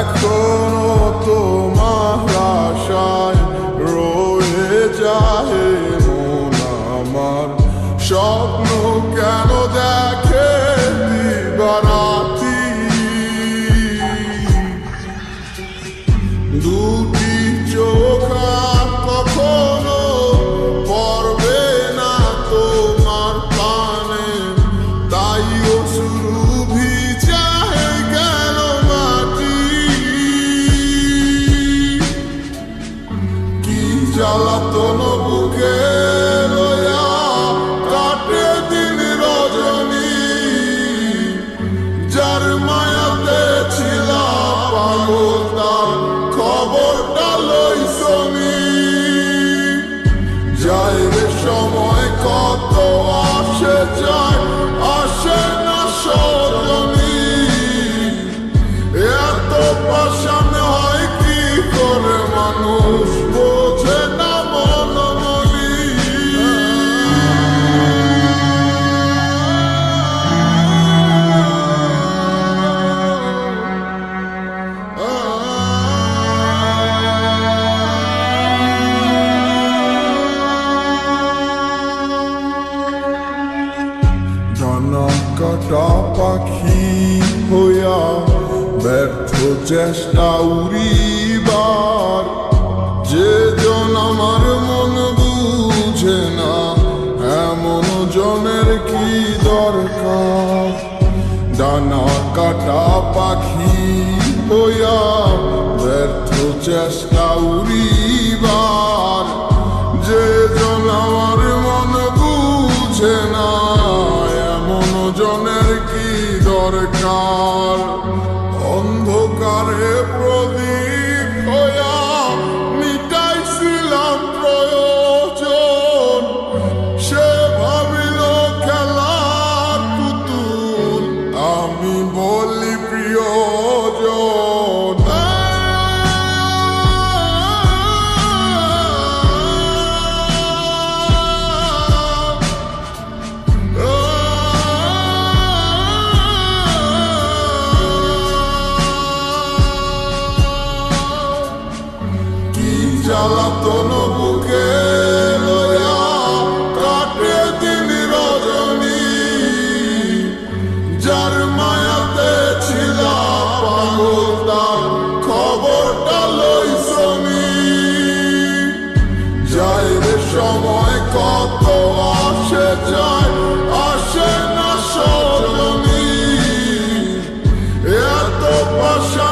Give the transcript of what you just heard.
এখনো তোমার আশায় রয়ে যায় মন আমার, স্বপ্ন কেন দেখে দিবারাতি, দুটি চোখ আর কখনো পড়বে না তোমার প্রাণে, তাই অশ্রু ভিজায় গেল মাটি। কি জ্বালাতন বুকে লয়া কাটে দিন রজনী, যার মায়াতে ছিলাম পাগল তার খবরটা লইছনি। যায় রে সময় কত আসে যায়, আসে না সজনী, এত পাষাণ হয় কি করে মানুষ বোঝে না মনমলি। ডানা কাটা পাখি হইয়া ব্যর্থ চেষ্টা উড়িবার, যে জন আমার মন বুঝে না এমন জনের কি দরকার। ডানা কাটা পাখি হইয়া ব্যর্থ চেষ্টা উড়িবার, যে জন আমার মন বুঝে না এমন জনের কি দরকার। অন্ধকারে প্রদীপ হইয়া মিটাইছিলাম প্রয়োজন, সে ভাবিল খেলার পুতুল, আমি বলি প্রিয়জন। জ্বালাতন বুকে লয়া কাটে দিন রজনী, যার মায়াতে ছিলাম পাগল তার খবরটা লইছনি। যায় রে সময় কত আসে যায়, আসে না সজনী, এত পাষাণ